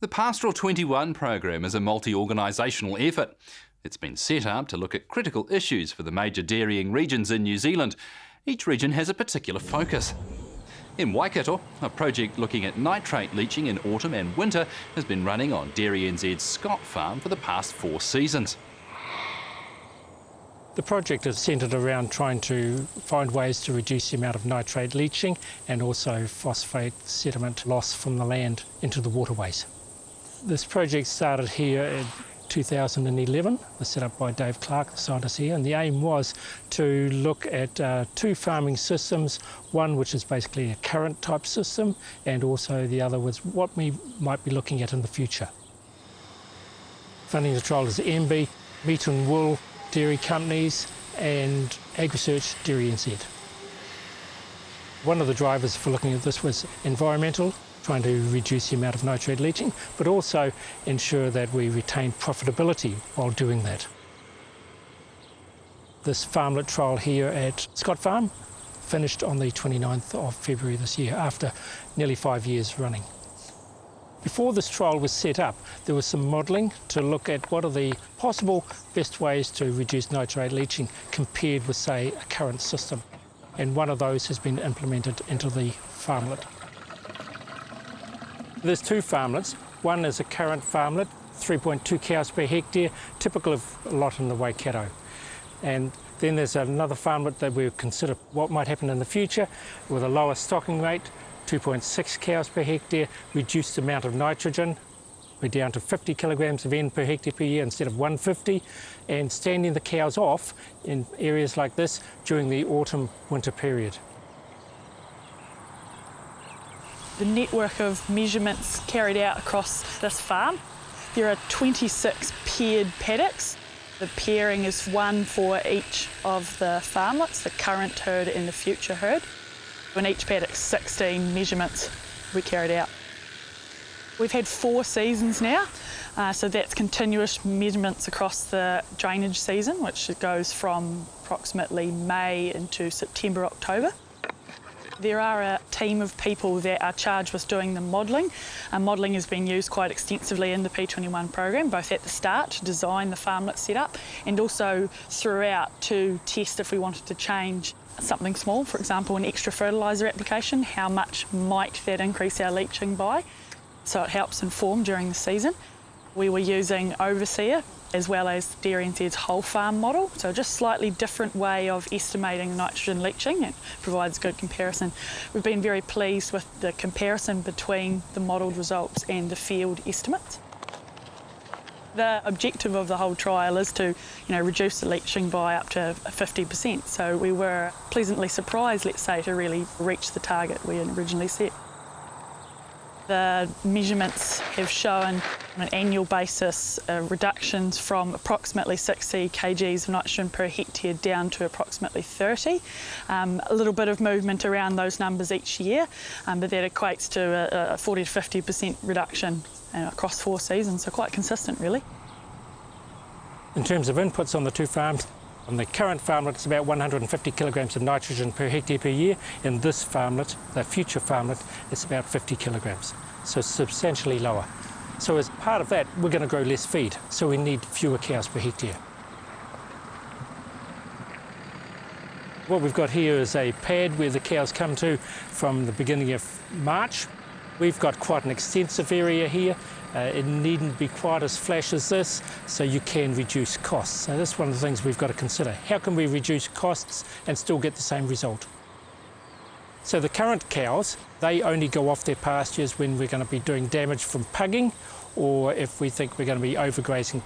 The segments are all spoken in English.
The Pastoral 21 program is a multi-organisational effort. It's been set up to look at critical issues for the major dairying regions in New Zealand. Each region has a particular focus. In Waikato, a project looking at nitrate leaching in autumn and winter has been running on Dairy NZ's Scott farm for the past 4 seasons. The project is centred around trying to find ways to reduce the amount of nitrate leaching and also phosphate sediment loss from the land into the waterways. This project started here in 2011, was set up by Dave Clark, the scientist here, and the aim was to look at 2 farming systems, one which is basically a current type system, and also the other was what we might be looking at in the future. Funding the trial is MB, Meat and Wool, dairy companies and AgResearch Dairy NZ. One of the drivers for looking at this was environmental, trying to reduce the amount of nitrate leaching, but also ensure that we retain profitability while doing that. This farmlet trial here at Scott Farm finished on the 29th of February this year after nearly 5 years running. Before this trial was set up, there was some modelling to look at what are the possible best ways to reduce nitrate leaching compared with, say, a current system. And one of those has been implemented into the farmlet. There's 2 farmlets. One is a current farmlet, 3.2 cows per hectare, typical of a lot in the Waikato. And then there's another farmlet that we consider what might happen in the future with a lower stocking rate, 2.6 cows per hectare, reduced amount of nitrogen. We're down to 50 kilograms of N per hectare per year instead of 150, and standing the cows off in areas like this during the autumn-winter period. The network of measurements carried out across this farm. There are 26 paired paddocks. The pairing is 1 for each of the farmlets, the current herd and the future herd. In each paddock, 16 measurements we carried out. We've had 4 seasons now, so that's continuous measurements across the drainage season, which goes from approximately May into September, October. There are a team of people that are charged with doing the modelling. Modelling has been used quite extensively in the P21 program, both at the start to design the farmlet setup and also throughout to test if we wanted to change something small, for example an extra fertiliser application, how much might that increase our leaching by? So it helps inform during the season. We were using Overseer as well as Dairy NZ's whole farm model, so just slightly different way of estimating nitrogen leaching. It provides good comparison. We've been very pleased with the comparison between the modelled results and the field estimates. The objective of the whole trial is to reduce the leaching by up to 50%, so we were pleasantly surprised, let's say, to really reach the target we had originally set. The measurements have shown on an annual basis reductions from approximately 60 kgs of nitrogen per hectare down to approximately 30. A little bit of movement around those numbers each year, but that equates to a 40 to 50% reduction across 4 seasons, so quite consistent really. In terms of inputs on the 2 farms, on the current farmlet it's about 150 kilograms of nitrogen per hectare per year. In this farmlet, the future farmlet, it's about 50 kilograms, so substantially lower. So as part of that, we're going to grow less feed, so we need fewer cows per hectare. What we've got here is a pad where the cows come to from the beginning of March. We've got quite an extensive area here. It needn't be quite as flash as this, so you can reduce costs. So that's one of the things we've got to consider. How can we reduce costs and still get the same result? So the current cows, they only go off their pastures when we're going to be doing damage from pugging or if we think we're going to be overgrazing.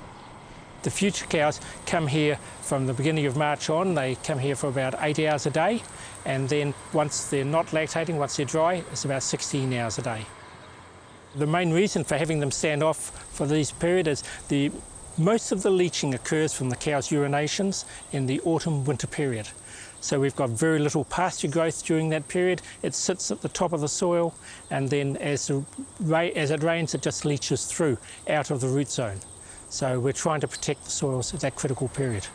The future cows come here from the beginning of March on. They come here for about 8 hours a day, and then once they're not lactating, once they're dry, it's about 16 hours a day. The main reason for having them stand off for this period is most of the leaching occurs from the cows' urinations in the autumn-winter period. So we've got very little pasture growth during that period. It sits at the top of the soil, and then as it rains, it just leaches through out of the root zone. So we're trying to protect the soils at that critical period.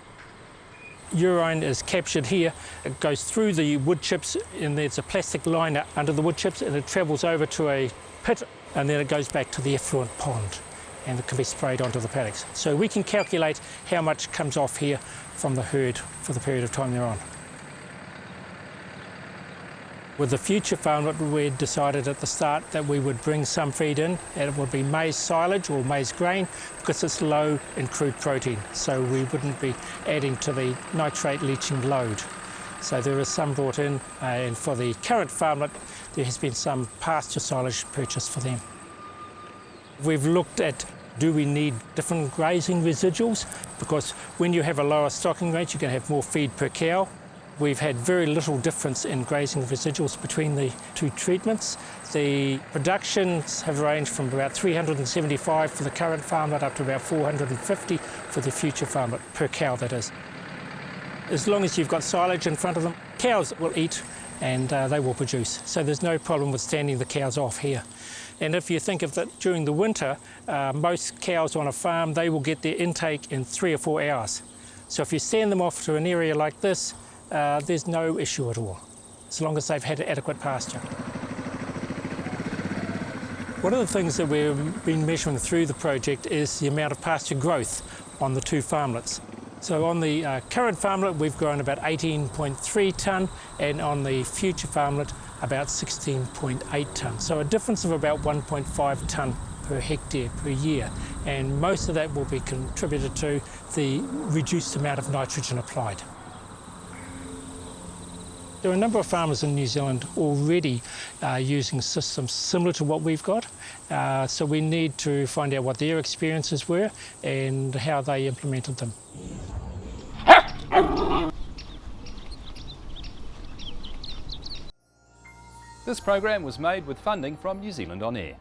Urine is captured here. It goes through the wood chips, and there's a plastic line under the wood chips, and it travels over to a pit and then it goes back to the effluent pond and it can be sprayed onto the paddocks. So we can calculate how much comes off here from the herd for the period of time they're on. With the future farmlet, we decided at the start that we would bring some feed in, and it would be maize silage or maize grain because it's low in crude protein, so we wouldn't be adding to the nitrate leaching load. So there is some brought in, and for the current farmlet, there has been some pasture silage purchased for them. We've looked at, do we need different grazing residuals? Because when you have a lower stocking rate, you're going to have more feed per cow. We've had very little difference in grazing residuals between the two treatments. The productions have ranged from about 375 for the current farmlet up to about 450 for the future farmlet, per cow that is. As long as you've got silage in front of them, cows will eat and they will produce. So there's no problem with standing the cows off here. And if you think of that during the winter, most cows on a farm, they will get their intake in 3 or 4 hours. So if you stand them off to an area like this, there's no issue at all, as long as they've had adequate pasture. One of the things that we've been measuring through the project is the amount of pasture growth on the two farmlets. So on the current farmlet, we've grown about 18.3 tonne, and on the future farmlet, about 16.8 tonne. So a difference of about 1.5 tonne per hectare per year, and most of that will be contributed to the reduced amount of nitrogen applied. There are a number of farmers in New Zealand already using systems similar to what we've got, so we need to find out what their experiences were and how they implemented them. This program was made with funding from New Zealand On Air.